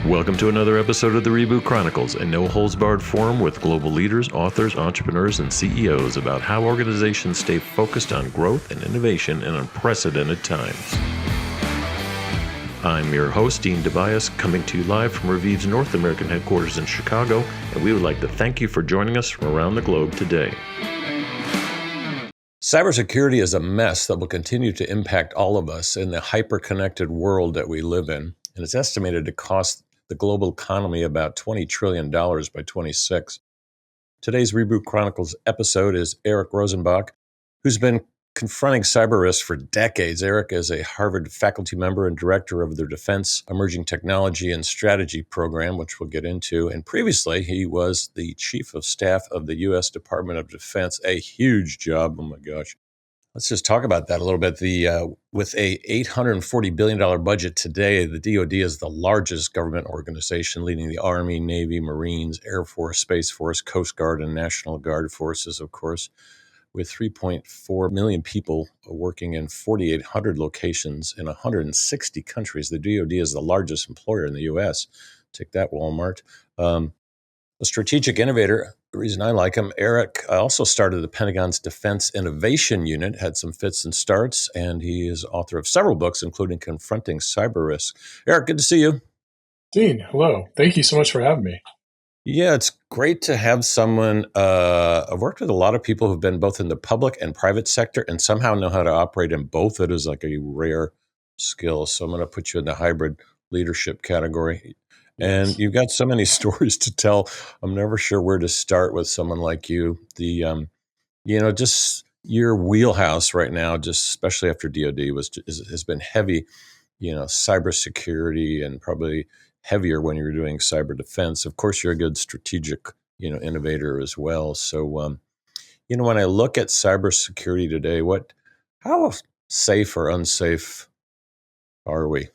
Welcome to another episode of the Reboot Chronicles, a no-holds-barred forum with global leaders, authors, entrepreneurs, and CEOs about how organizations stay focused on growth and innovation in unprecedented times. I'm your host, Dean Tobias, coming to you live from Reviv's North American headquarters in Chicago, and we would like to thank you for joining us from around the globe today. Cybersecurity is a mess that will continue to impact all of us in the hyper-connected world that we live in, and it's estimated to cost the global economy about $20 trillion by 26. Today's Reboot Chronicles episode is Eric Rosenbach, who's been confronting cyber risk for decades. Eric is a Harvard faculty member and director of the Defense Emerging Technology and Strategy program, which we'll get into. And previously, he was the chief of staff of the U.S. Department of Defense. A huge job. Oh, my gosh. Let's just talk about that a little bit. With a $840 billion budget today, the DoD is the largest government organization, leading the Army, Navy, Marines, Air Force, Space Force, Coast Guard, and National Guard forces, of course, with 3.4 million people working in 4,800 locations in 160 countries. The DoD is the largest employer in the U.S. Take that, Walmart. A strategic innovator. The reason I like him, Eric also started the Pentagon's Defense Innovation Unit, had some fits and starts, and he is author of several books, including Confronting Cyber Risk. Eric, good to see you. Dean, hello. Thank you so much for having me. Yeah, it's great to have someone. I've worked with a lot of people who've been both in the public and private sector and somehow know how to operate in both. It is like a rare skill. So I'm going to put you in the hybrid leadership category. And Yes. you've got so many stories to tell. I'm never sure where to start with someone like you. Just your wheelhouse right now, just especially after DoD has been heavy, cybersecurity and probably heavier when you're doing cyber defense. Of course, you're a good strategic, innovator as well. So, when I look at cybersecurity today, how safe or unsafe are we?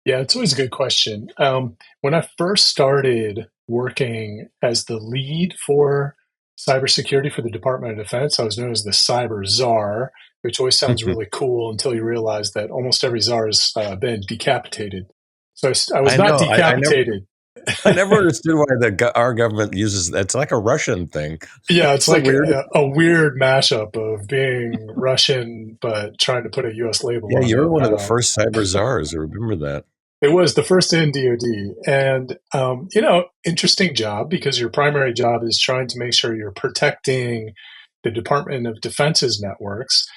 Yeah, it's always a good question. When I first started working as the lead for cybersecurity for the Department of Defense, I was known as the Cyber Czar, which always sounds really cool until you realize that almost every czar has been decapitated. So I was I not know. decapitated. I never understood why our government uses that. It's like a Russian thing. Yeah, it's so like weird. a weird mashup of being Russian but trying to put a U.S. label Yeah, on you're it. one of the first cyber czars. I remember that. It was the first in DoD. And, interesting job because your primary job is trying to make sure you're protecting the Department of Defense's networks,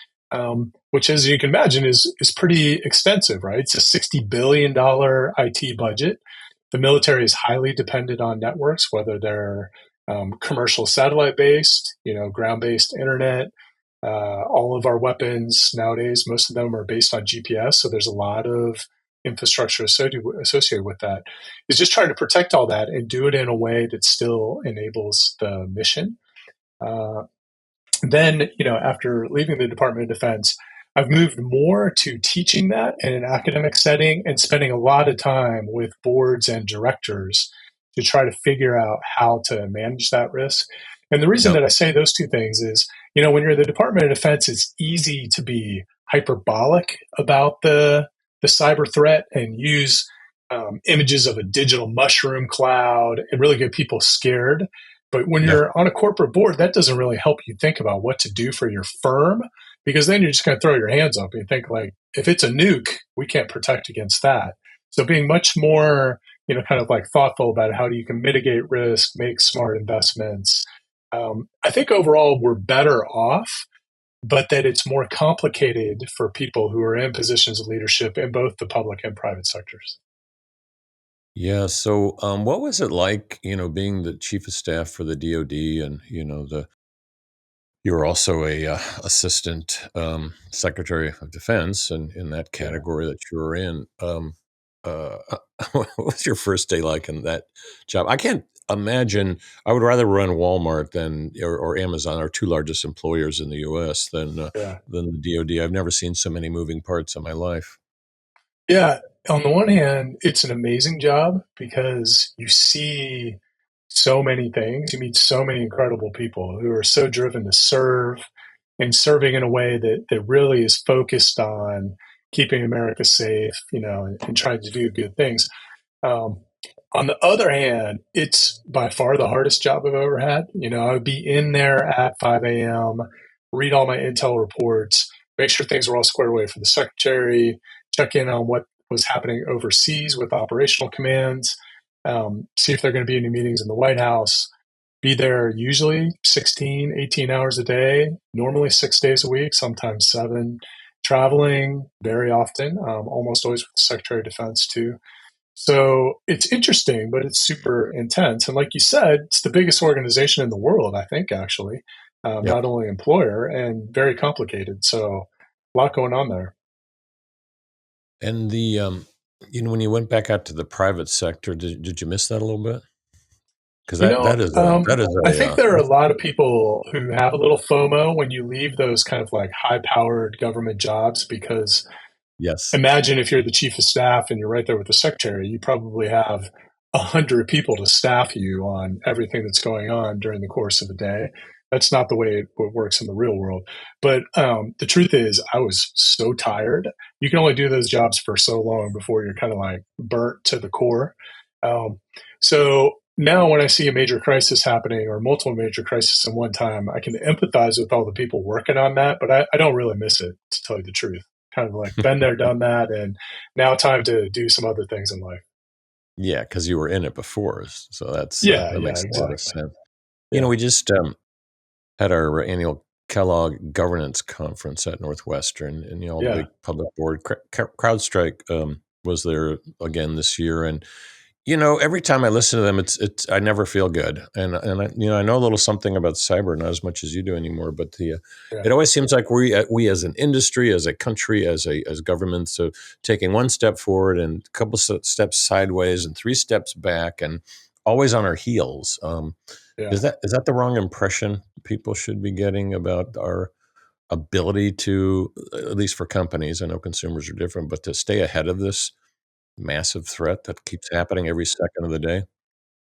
which, as you can imagine, is pretty extensive, right? It's a $60 billion IT budget. The military is highly dependent on networks, whether they're commercial satellite-based, ground-based internet. All of our weapons nowadays, most of them are based on GPS, so there's a lot of infrastructure associated with that. Is just trying to protect all that and do it in a way that still enables the mission. Then, after leaving the Department of Defense, I've moved more to teaching that in an academic setting and spending a lot of time with boards and directors to try to figure out how to manage that risk. And the reason that I say those two things is, when you're in the Department of Defense, it's easy to be hyperbolic about the cyber threat and use images of a digital mushroom cloud and really get people scared. But when you're on a corporate board, that doesn't really help you think about what to do for your firm, because then you're just going to throw your hands up and think like, if it's a nuke, we can't protect against that. So being much more, kind of like thoughtful about how you can mitigate risk, make smart investments. I think overall we're better off, but that it's more complicated for people who are in positions of leadership in both the public and private sectors. Yeah. So, what was it like, being the chief of staff for the DoD, and you were also a assistant secretary of defense, and in that category that you were in. What was your first day like in that job? I can't imagine. I would rather run Walmart than or Amazon, our two largest employers in the U.S., than the DoD. I've never seen so many moving parts in my life. Yeah. On the one hand, it's an amazing job because you see so many things. You meet so many incredible people who are so driven to serve and serving in a way that really is focused on keeping America safe, and trying to do good things. Um, on the other hand, it's by far the hardest job I've ever had. I would be in there at 5 a.m., read all my intel reports, make sure things were all squared away for the secretary, check in on what was happening overseas with operational commands, see if there are going to be any meetings in the White House, be there usually 16, 18 hours a day, normally 6 days a week, sometimes seven, traveling very often, almost always with the Secretary of Defense too. So it's interesting, but it's super intense. And like you said, it's the biggest organization in the world, I think, actually, Yep. not only employer, and very complicated. So a lot going on there. And when you went back out to the private sector, did you miss that a little bit? Because You know, that is I think a there are a that's, lot of people who have a little FOMO when you leave those kind of like high powered government jobs because yes. imagine if you're the chief of staff and you're right there with the secretary, you probably have 100 people to staff you on everything that's going on during the course of a day. That's not the way it works in the real world. But the truth is, I was so tired. You can only do those jobs for so long before you're kind of like burnt to the core. Um, so now, when I see a major crisis happening or multiple major crises in one time, I can empathize with all the people working on that, but I don't really miss it, to tell you the truth. Kind of like been there, done that, and now time to do some other things in life. Yeah, because you were in it before, so Yeah, that yeah, makes a lot of exactly. sense. Yeah, We just had our annual Kellogg Governance Conference at Northwestern, and all the yeah, big public board. Crowdstrike was there again this year, and every time I listen to them, it's I never feel good, and I know a little something about cyber, not as much as you do anymore, but yeah. it always seems like we as an industry, as a country, as governments, so taking one step forward and a couple steps sideways and three steps back, and always on our heels. Yeah. Is that the wrong impression people should be getting about our ability to, at least for companies? I know consumers are different, but to stay ahead of this massive threat that keeps happening every second of the day?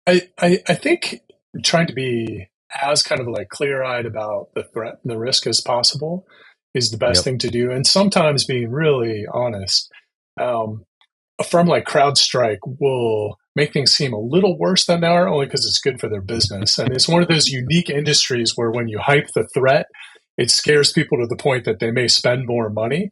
I think trying to be as kind of like clear eyed about the threat and the risk as possible is the best Yep. thing to do. And sometimes being really honest. A firm like CrowdStrike will make things seem a little worse than they are only because it's good for their business. And it's one of those unique industries where when you hype the threat, it scares people to the point that they may spend more money.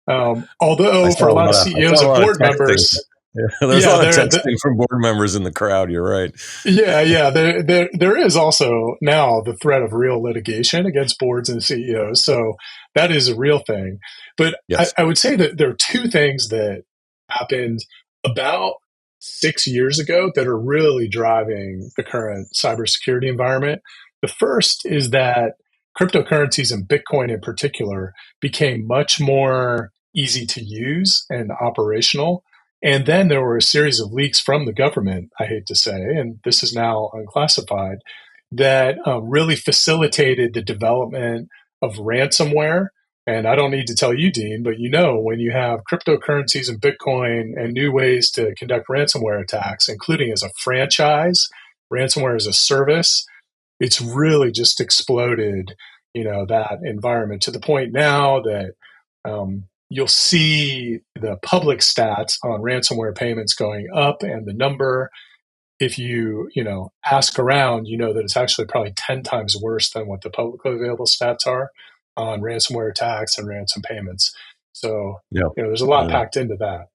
Although for a lot of I saw CEOs a and lot of board texting. members, Yeah, there's a yeah, lot of texting from board members in the crowd. You're right. there is also now the threat of real litigation against boards and CEOs. So that is a real thing. But Yes. I would say that there are two things that happened about 6 years ago that are really driving the current cybersecurity environment. The first is that cryptocurrencies and Bitcoin in particular became much more easy to use and operational. And then there were a series of leaks from the government, I hate to say, and this is now unclassified, that really facilitated the development of ransomware. And I don't need to tell you, Dean, but when you have cryptocurrencies and Bitcoin and new ways to conduct ransomware attacks, including as a franchise, ransomware as a service, it's really just exploded, that environment to the point now that you'll see the public stats on ransomware payments going up, and the number, if you ask around, that it's actually probably 10 times worse than what the publicly available stats are on ransomware attacks and ransom payments. So, Yeah. there's a lot Yeah. packed into that.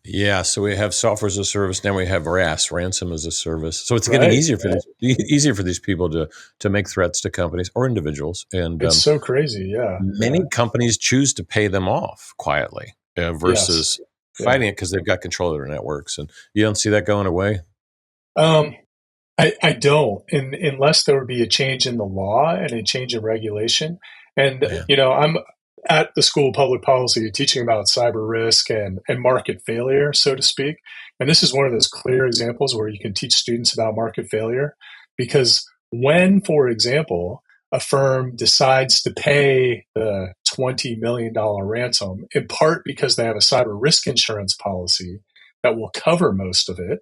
Yeah. So we have software as a service. Now we have ransom as a service. So it's getting Right. easier for easier for these people to make threats to companies or individuals. And It's so crazy. Yeah. many Yeah. companies choose to pay them off quietly Yes. versus Yeah. fighting it because they've got control of their networks. And you don't see that going away. Um, I don't, unless there would be a change in the law and a change in regulation. And, Yeah. I'm at the School of Public Policy teaching about cyber risk and market failure, so to speak. And this is one of those clear examples where you can teach students about market failure. Because when, for example, a firm decides to pay the $20 million ransom, in part because they have a cyber risk insurance policy that will cover most of it,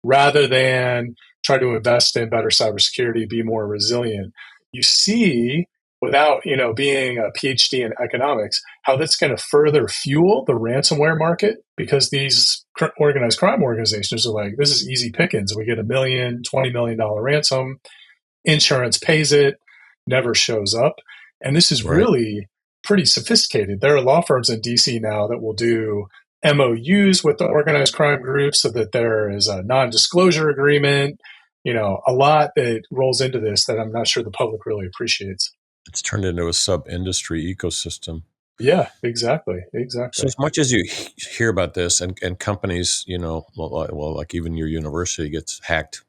rather than try to invest in better cybersecurity, be more resilient. You see without, being a PhD in economics, how that's going to further fuel the ransomware market, because these organized crime organizations are like, this is easy pickings. We get $1 million, $20 million ransom, insurance pays it, never shows up. And this is Right. really pretty sophisticated. There are law firms in DC now that will do MOUs with the organized crime groups so that there is a non-disclosure agreement, a lot that rolls into this that I'm not sure the public really appreciates. It's turned into a sub-industry ecosystem. Yeah, exactly. So as much as you hear about this and companies, well, like even your university gets hacked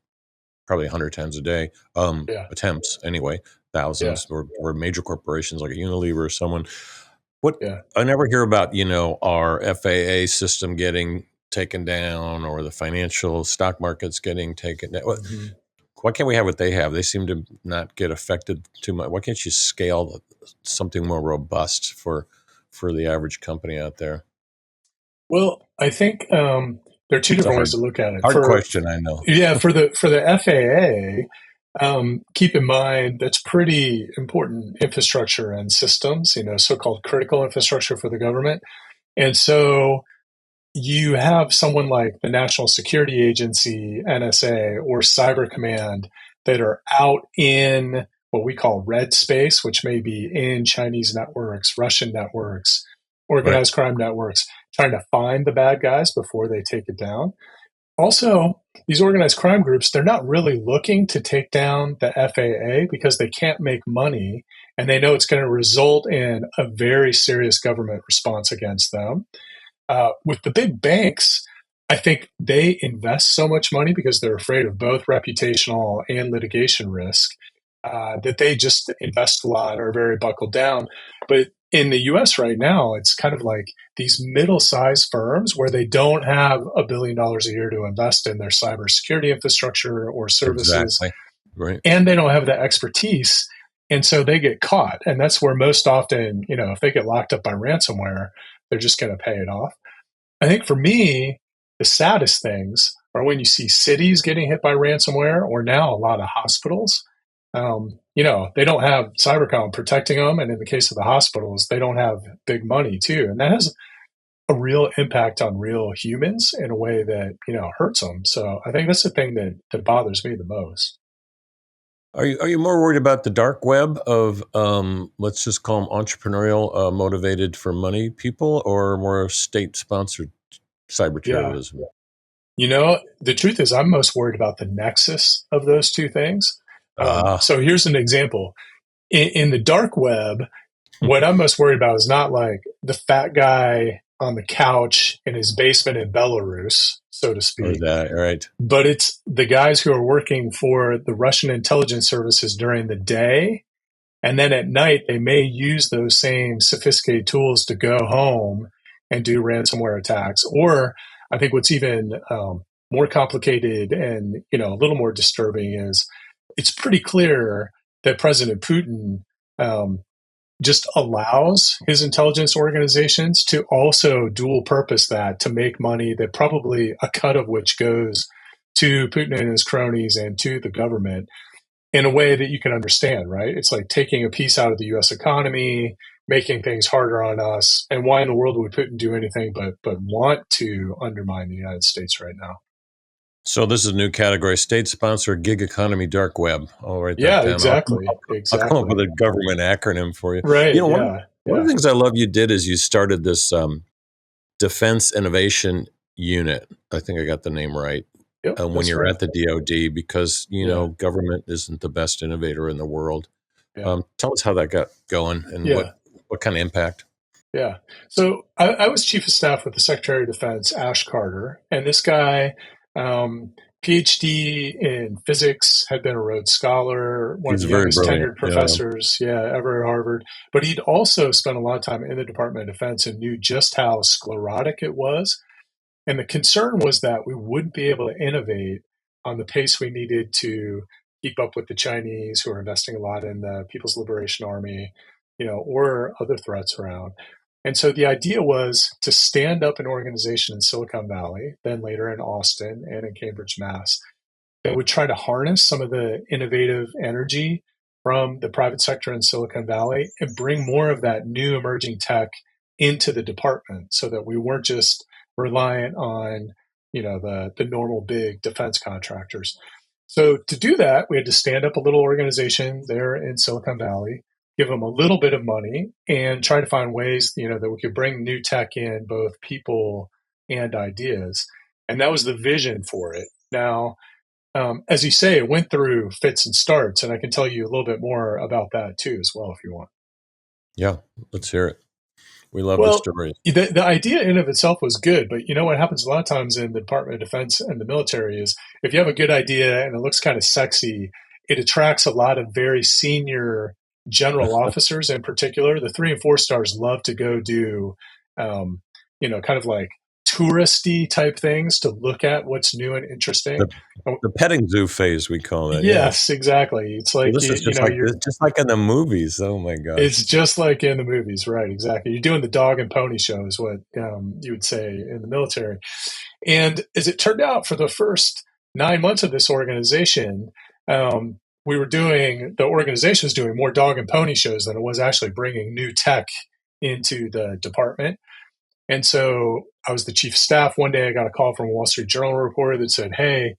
probably 100 times a day, Yeah, attempts anyway, yeah, thousands, or major corporations like a Unilever or someone. What yeah. I never hear about, our FAA system getting taken down or the financial stock markets getting taken down. Mhm. Why can't we have what they have? They seem to not get affected too much. Why can't you scale something more robust for the average company out there? Well, I think there are two It's a different ways to look at it. hard question, I know. For the FAA, keep in mind that's pretty important infrastructure and systems, so-called critical infrastructure for the government. And so you have someone like the National Security Agency, NSA, or Cyber Command that are out in what we call red space, which may be in Chinese networks, Russian networks, Right. organized crime networks, trying to find the bad guys before they take it down. Also, these organized crime groups, they're not really looking to take down the FAA because they can't make money and they know it's going to result in a very serious government response against them. With the big banks, I think they invest so much money because they're afraid of both reputational and litigation risk, that they just invest a lot, are very buckled down. But in the US right now, it's kind of like these middle sized firms where they don't have $1 billion a year to invest in their cybersecurity infrastructure or services, Exactly. Right. and they don't have the expertise. And so they get caught. And that's where most often, if they get locked up by ransomware, they're just going to pay it off. I think for me, the saddest things are when you see cities getting hit by ransomware, or now a lot of hospitals. They don't have Cybercom protecting them. And in the case of the hospitals, they don't have big money too. And that has a real impact on real humans in a way that, hurts them. So I think that's the thing that bothers me the most. Are you more worried about the dark web of let's just call them entrepreneurial, motivated for money people, or more state sponsored cyber Yeah. terrorism? The truth is, I'm most worried about the nexus of those two things. Ah, So here's an example. In the dark web, what I'm most worried about is not like the fat guy on the couch in his basement in Belarus, so to or speak, that, right? but it's the guys who are working for the Russian intelligence services during the day. And then at night, they may use those same sophisticated tools to go home and do ransomware attacks. Or I think what's even more complicated and a little more disturbing is it's pretty clear that President Putin just allows his intelligence organizations to also dual purpose that to make money, that probably a cut of which goes to Putin and his cronies and to the government in a way that you can understand, right? It's like taking a piece out of the US economy, making things harder on us. And why in the world would Putin do anything but want to undermine the United States right now? So this is a new category: state-sponsored gig economy dark web. I'll write that Yeah, down. exactly. I'll come up Exactly. with a government acronym for you. Right. One Yeah. one of Yeah. the things I love you did is you started this Defense Innovation Unit. I think I got the name right. Yep. When That's you're right. at the DoD, because Yeah. government isn't the best innovator in the world. Yeah. Tell us how that got going and Yeah. what kind of impact. Yeah. So I was chief of staff with the Secretary of Defense, Ash Carter, and this guy, um, PhD in physics, had been a Rhodes Scholar, one of He's the very youngest brilliant. tenured Yeah. professors, ever at Harvard. But he'd also spent a lot of time in the Department of Defense and knew just how sclerotic it was. And the concern was that we wouldn't be able to innovate on the pace we needed to keep up with the Chinese, who are investing a lot in the People's Liberation Army, or other threats around. And so the idea was to stand up an organization in Silicon Valley, then later in Austin and in Cambridge, Mass, that would try to harness some of the innovative energy from the private sector in Silicon Valley and bring more of that new emerging tech into the department so that we weren't just reliant on, the normal big defense contractors. So to do that, we had to stand up a little organization there in Silicon Valley, give them a little bit of money, and try to find ways, that we could bring new tech in, both people and ideas. And that was the vision for it. Now, as you say, it went through fits and starts, and I can tell you a little bit more about that too, as well, if you want. Yeah, let's hear it. We love the Well, story. the idea in of itself was good, but what happens a lot of times in the Department of Defense and the military is if you have a good idea and it looks kind of sexy, it attracts a lot of very senior general officers in particular. The 3 and 4 stars love to go do, kind of like touristy type things to look at what's new and interesting. The petting zoo phase, we call it. Yes, exactly. It's like, Well, this is just like in the movies. Oh my gosh. It's just like in the movies, right? Exactly. You're doing the dog and pony show is what you would say in the military. And as it turned out, for the first 9 months of this organization, the organization was doing more dog and pony shows than it was actually bringing new tech into the department. And so I was the chief of staff. One day I got a call from a Wall Street Journal reporter that said, "Hey,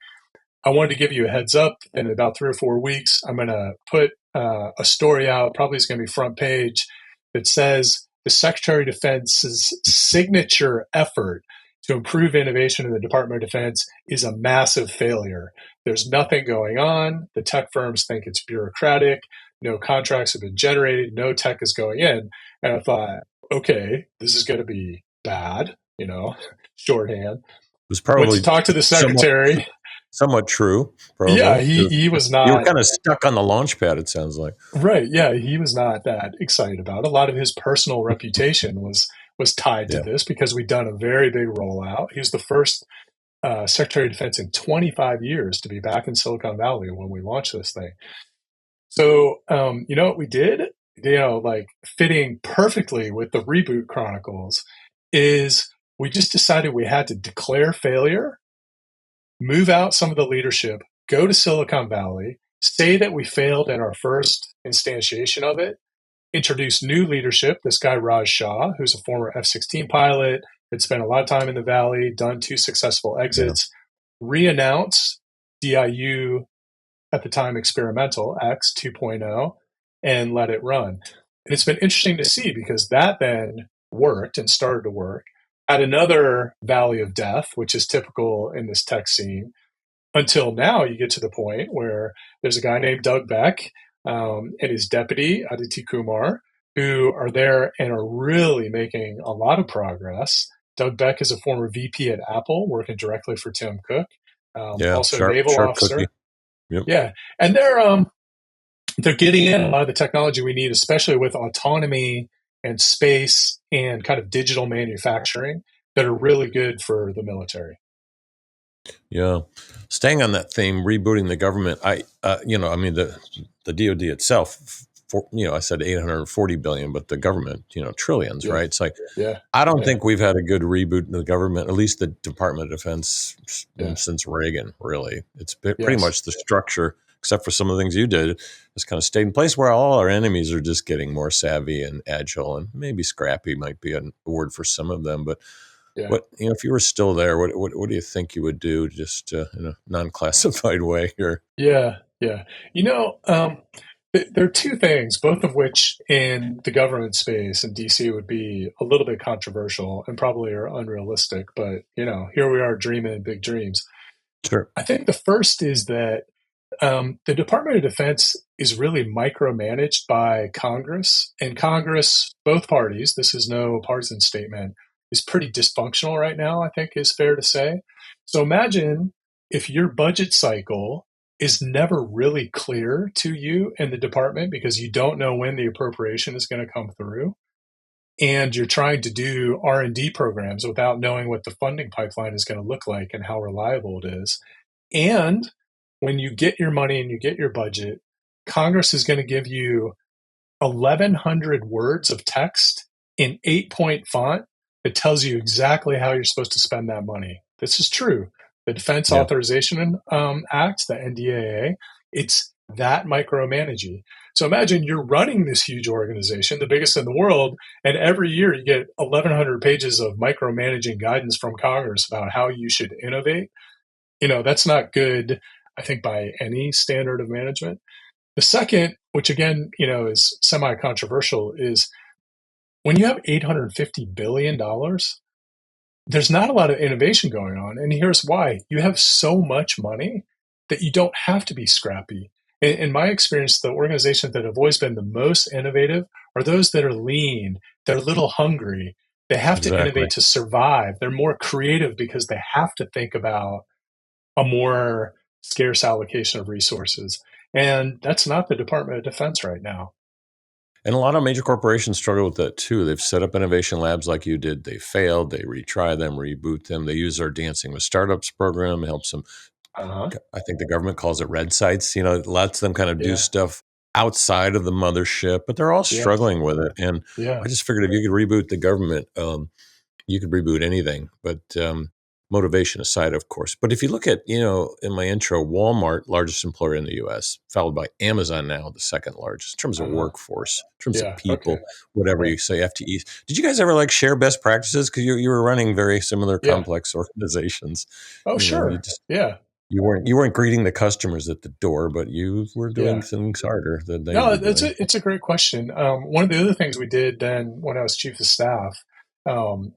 I wanted to give you a heads up. In about 3 or 4 weeks, I'm going to put a story out, probably it's going to be front page, that says the Secretary of Defense's signature effort to improve innovation in the Department of Defense is a massive failure. There's nothing going on. The tech firms think it's bureaucratic. No contracts have been generated. No tech is going in." And I thought, okay, this is going to be bad, shorthand. It was probably Went to talk to the secretary. Somewhat true, probably. Yeah, he was not. You were kind of stuck on the launch pad, it sounds like. Right, yeah, he was not that excited about it. A lot of his personal reputation was tied to this because we'd done a very big rollout. He was the first Secretary of Defense in 25 years to be back in Silicon Valley when we launched this thing. So, you know what we did? Like fitting perfectly with the Reboot Chronicles is we just decided we had to declare failure, move out some of the leadership, go to Silicon Valley, say that we failed in our first instantiation of it, introduce new leadership. This guy, Raj Shah, who's a former F-16 pilot, had spent a lot of time in the Valley, done 2 successful exits, re-announce DIU, at the time experimental, X 2.0, and let it run. And it's been interesting to see because that then worked and started to work at another valley of death, which is typical in this tech scene, until now you get to the point where there's a guy named Doug Beck and his deputy, Aditi Kumar, who are there and are really making a lot of progress. Doug Beck is a former VP at Apple, working directly for Tim Cook, also a naval officer. Yep. Yeah, and they're getting in a lot of the technology we need, especially with autonomy and space and kind of digital manufacturing that are really good for the military. Yeah. Staying on that theme, rebooting the government, the DoD itself, I said 840 billion, but the government, trillions, right? It's like, I don't think we've had a good reboot in the government, at least the Department of Defense since Reagan, really. It's pretty much the structure, except for some of the things you did, has kind of stayed in place where all our enemies are just getting more savvy and agile, and maybe scrappy might be a word for some of them, but what if you were still there? What do you think you would do, just in a non-classified way here? Yeah. There are 2 things, both of which in the government space in DC would be a little bit controversial and probably are unrealistic. But here we are dreaming big dreams. Sure. I think the first is that the Department of Defense is really micromanaged by Congress, and Congress, both parties. This is no partisan statement. Is pretty dysfunctional right now, I think is fair to say. So imagine if your budget cycle is never really clear to you in the department because you don't know when the appropriation is going to come through, and you're trying to do R&D programs without knowing what the funding pipeline is going to look like and how reliable it is. And when you get your money and you get your budget, Congress is going to give you 1,100 words of text in 8-point font that tells you exactly how you're supposed to spend that money. This is true. The Defense Authorization Act, the NDAA, it's that micromanaging. So imagine you're running this huge organization, the biggest in the world, and every year you get 1,100 pages of micromanaging guidance from Congress about how you should innovate. That's not good, I think, by any standard of management. The second, which again, is semi-controversial, is when you have $850 billion, there's not a lot of innovation going on. And here's why. You have so much money that you don't have to be scrappy. In my experience, the organizations that have always been the most innovative are those that are lean, they're a little hungry. They have to Exactly. innovate to survive. They're more creative because they have to think about a more scarce allocation of resources. And that's not the Department of Defense right now. And a lot of major corporations struggle with that too. They've set up innovation labs like you did. They failed. They retry them, reboot them. They use our Dancing with Startups program. It helps them. Uh-huh. I think the government calls it red sites. It lets them kind of do Yeah. stuff outside of the mothership, but they're all Yes. struggling with it. And Yeah. I just figured if you could reboot the government, you could reboot anything. But motivation aside, of course. But if you look at, in my intro, Walmart, largest employer in the U.S., followed by Amazon now, the second largest in terms of workforce, in terms of people, whatever you say, FTEs. Did you guys ever share best practices? Because you were running very similar complex organizations. Oh, sure. You weren't greeting the customers at the door, but you were doing things harder than they were doing. It's a great question. One of the other things we did then when I was chief of staff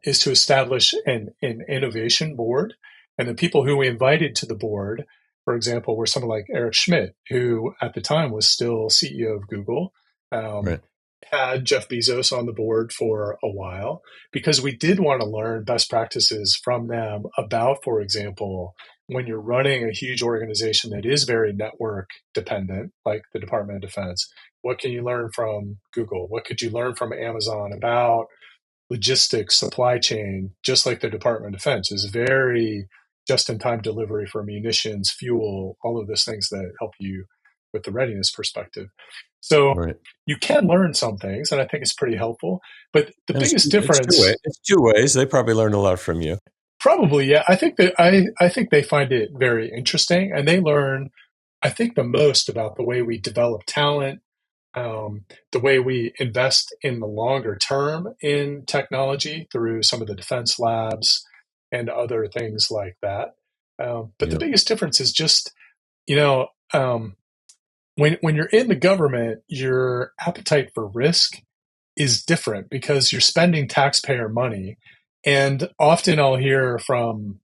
is to establish an innovation board. And the people who we invited to the board, for example, were someone like Eric Schmidt, who at the time was still CEO of Google, had Jeff Bezos on the board for a while, because we did want to learn best practices from them about, for example, when you're running a huge organization that is very network dependent, like the Department of Defense. What can you learn from Google? What could you learn from Amazon about logistics, supply chain? Just like the Department of Defense is very just-in-time delivery for munitions, fuel, all of those things that help you with the readiness perspective. So you can learn some things, and I think it's pretty helpful. But the biggest difference— it's two ways. They probably learned a lot from you. Probably, yeah. I think they find it very interesting, and they learn, I think, the most about the way we develop talent, the way we invest in the longer term in technology through some of the defense labs and other things like that. But the biggest difference is just, when you're in the government, your appetite for risk is different because you're spending taxpayer money. And often I'll hear from,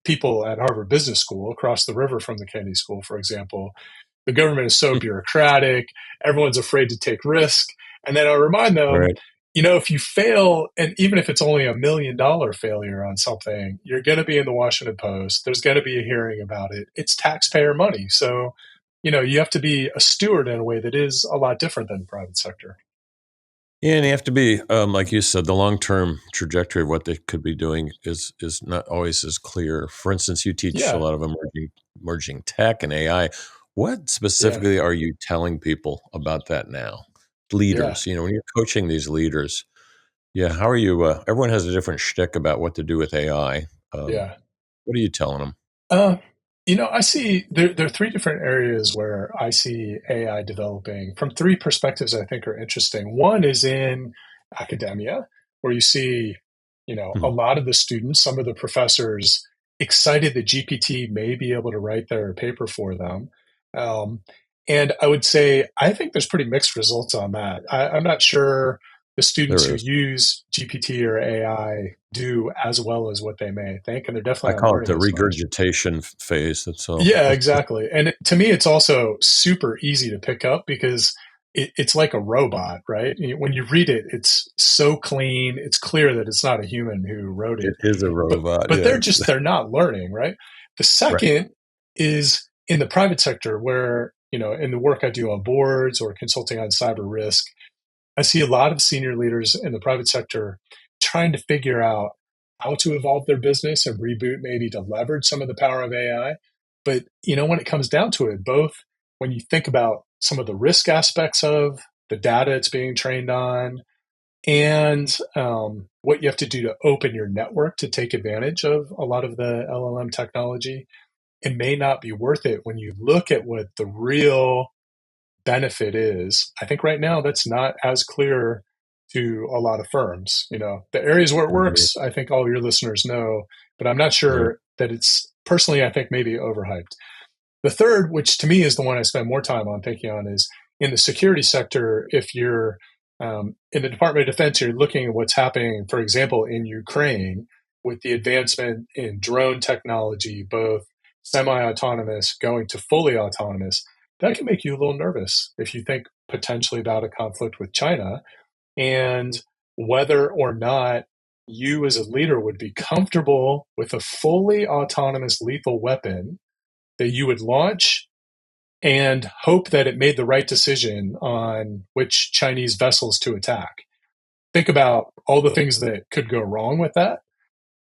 people at Harvard Business School across the river from the Kennedy School, for example, the government is so bureaucratic, everyone's afraid to take risk. And then I'll remind them, if you fail, and even if it's only $1 million failure on something, you're going to be in the Washington Post. There's going to be a hearing about it. It's taxpayer money. So, you have to be a steward in a way that is a lot different than the private sector. Yeah, and you have to be, like you said, the long-term trajectory of what they could be doing is not always as clear. For instance, you teach a lot of emerging tech and AI. What specifically are you telling people about that now? Leaders, when you're coaching these leaders, how are you? Everyone has a different shtick about what to do with AI. What are you telling them? I see there are three different areas where I see AI developing from three perspectives I think are interesting. One is in academia, where you see, a lot of the students, some of the professors excited that GPT may be able to write their paper for them. And I would say, I think there's pretty mixed results on that. I'm not sure the students who use GPT or AI do as well as what they may think. And they're definitely— I call it the regurgitation phase. That's all. Yeah, exactly. And to me, it's also super easy to pick up because it's like a robot, right? When you read it, it's so clean. It's clear that it's not a human who wrote it. It is a robot. But they're not learning, right? The second is in the private sector where, in the work I do on boards or consulting on cyber risk, I see a lot of senior leaders in the private sector trying to figure out how to evolve their business and reboot, maybe to leverage some of the power of AI. But, when it comes down to it, both when you think about some of the risk aspects of the data it's being trained on and what you have to do to open your network to take advantage of a lot of the LLM technology, it may not be worth it when you look at what the real benefit is, I think right now that's not as clear to a lot of firms. The areas where it Agree. works, I think all your listeners know, but I'm not Right. sure that it's personally, I think maybe overhyped. The third, which to me is the one I spend more time on thinking on, is in the security sector. If you're in the Department of Defense, you're looking at what's happening, for example, in Ukraine with the advancement in drone technology, both semi-autonomous going to fully autonomous. That can make you a little nervous if you think potentially about a conflict with China and whether or not you as a leader would be comfortable with a fully autonomous lethal weapon that you would launch and hope that it made the right decision on which Chinese vessels to attack. Think about all the things that could go wrong with that.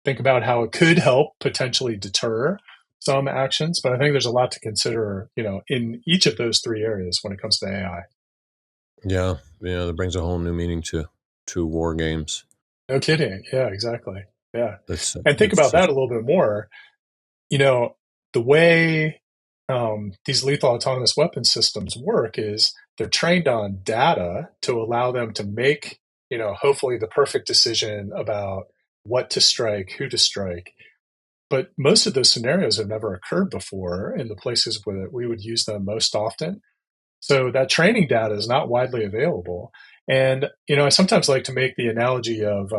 Think about how it could help potentially deter some actions, but I think there's a lot to consider, in each of those three areas when it comes to AI. Yeah, that brings a whole new meaning to war games. No kidding. Yeah, exactly. Yeah. That's And think that's about that just a little bit more. The way these lethal autonomous weapon systems work is they're trained on data to allow them to make, hopefully the perfect decision about what to strike, who to strike. But most of those scenarios have never occurred before in the places where we would use them most often. So that training data is not widely available. And I sometimes like to make the analogy of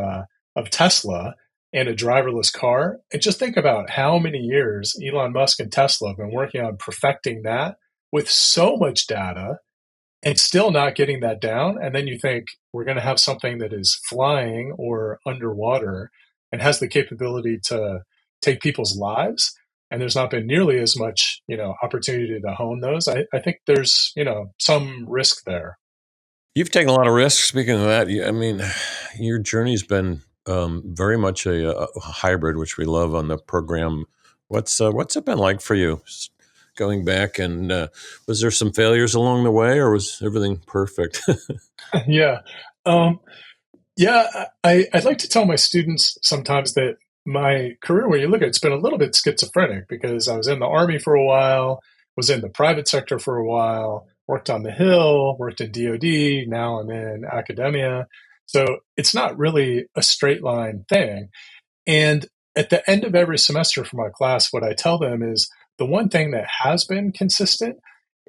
Tesla and a driverless car, and just think about how many years Elon Musk and Tesla have been working on perfecting that with so much data and still not getting that down. And then you think we're going to have something that is flying or underwater and has the capability to take people's lives. And there's not been nearly as much, opportunity to hone those. I think there's, some risk there. you've taken a lot of risks. Speaking of that, your journey's been very much a hybrid, which we love on the program. What's it been like for you? Going back, and was there some failures along the way, or was everything perfect? Yeah. Um, yeah, I'd like to tell my students sometimes that my career, when you look at it, it's been a little bit schizophrenic because I was in the Army for a while, was in the private sector for a while, worked on the Hill, worked in DoD, now I'm in academia. So it's not really a straight line thing. And at the end of every semester for my class, what I tell them is the one thing that has been consistent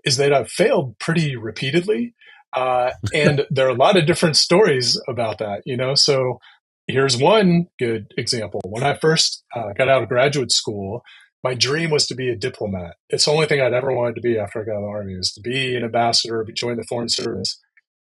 is that I've failed pretty repeatedly. And there are a lot of different stories about that. So here's one good example. When I first got out of graduate school, my dream was to be a diplomat. It's the only thing I'd ever wanted to be after I got out of the Army, was to be an ambassador, join the Foreign Service.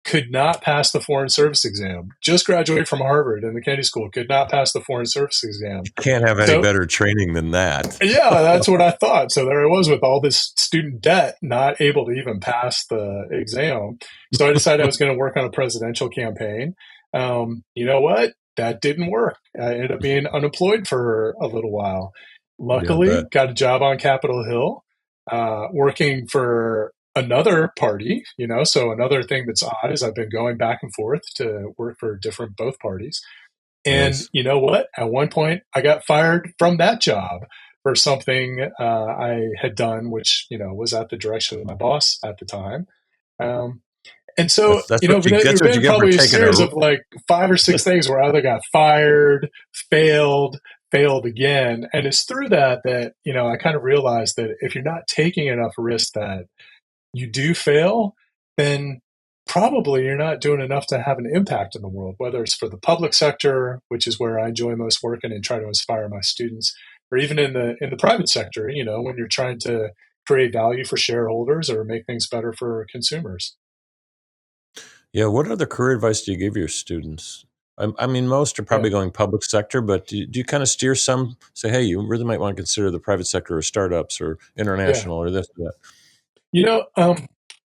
Could not pass the Foreign Service exam. Just graduated from Harvard and the Kennedy School, could not pass the Foreign Service exam. Can't have any So better training than that. yeah, that's what I thought. So there I was with all this student debt, not able to even pass the exam. So I decided I was going to work on a presidential campaign. You know what? That didn't work. I ended up being unemployed for a little while. Yeah, I Luckily, bet. got a job on Capitol Hill, working for another party. So another thing that's odd is I've been going back and forth to work for both parties. And Nice. you know what? At one point, I got fired from that job for something I had done, which was at the direction of my boss at the time. Um, and so, That's there's that's what you been get for probably a taking series a. of like 5 or 6 things where I either got fired, failed again, and it's through that I kind of realized that if you're not taking enough risk that you do fail, then probably you're not doing enough to have an impact in the world, whether it's for the public sector, which is where I enjoy most working and try to inspire my students, or even in the private sector, when you're trying to create value for shareholders or make things better for consumers. Yeah, what other career advice do you give your students? Most are Yeah. probably going public sector, but do you kind of steer some, say, hey, you really might want to consider the private sector or startups or Yeah. international or this or that? You know, um,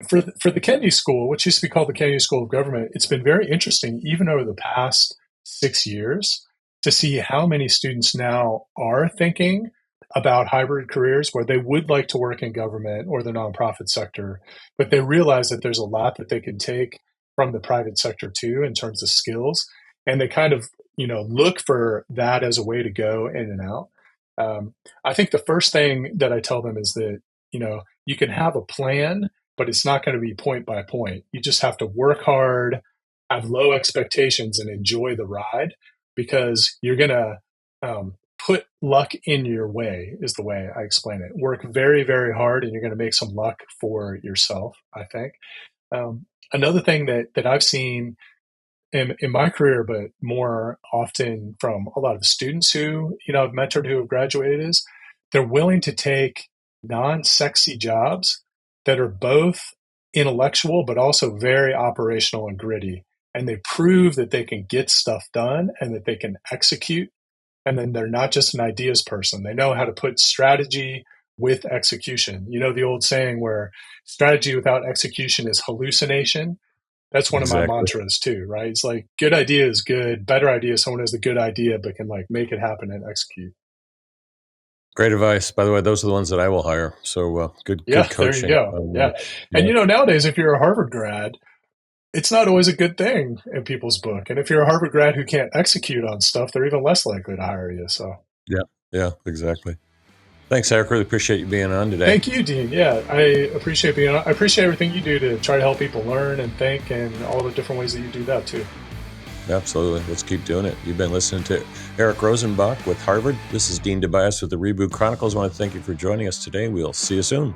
for the Kennedy School, which used to be called the Kennedy School of Government, it's been very interesting, even over the past 6 years, to see how many students now are thinking about hybrid careers where they would like to work in government or the nonprofit sector, but they realize that there's a lot that they can take from the private sector too in terms of skills, and they kind of look for that as a way to go in and out. I think the first thing that I tell them is that you can have a plan, but it's not going to be point by point. You just have to work hard, have low expectations, and enjoy the ride, because you're going to put luck in your way, is the way I explain it. Work very, very hard, and you're going to make some luck for yourself, I think. Another thing that I've seen in my career, but more often from a lot of students who, I've mentored who have graduated, is they're willing to take non-sexy jobs that are both intellectual, but also very operational and gritty. And they prove that they can get stuff done and that they can execute. And then they're not just an ideas person. They know how to put strategy with execution. You know, the old saying where strategy without execution is hallucination. That's one of my mantras too, right? It's like good idea is good. Better idea is someone has the good idea but can like make it happen and execute. Great advice. By the way, those are the ones that I will hire. So good coaching. There you go. And nowadays, if you're a Harvard grad, it's not always a good thing in people's book. And if you're a Harvard grad who can't execute on stuff, they're even less likely to hire you. So yeah, exactly. Thanks, Eric. Really appreciate you being on today. Thank you, Dean. Yeah, I appreciate being on. I appreciate everything you do to try to help people learn and think, and all the different ways that you do that too. Absolutely. Let's keep doing it. You've been listening to Eric Rosenbach with Harvard. This is Dean Tobias with the Reboot Chronicles. I want to thank you for joining us today. We'll see you soon.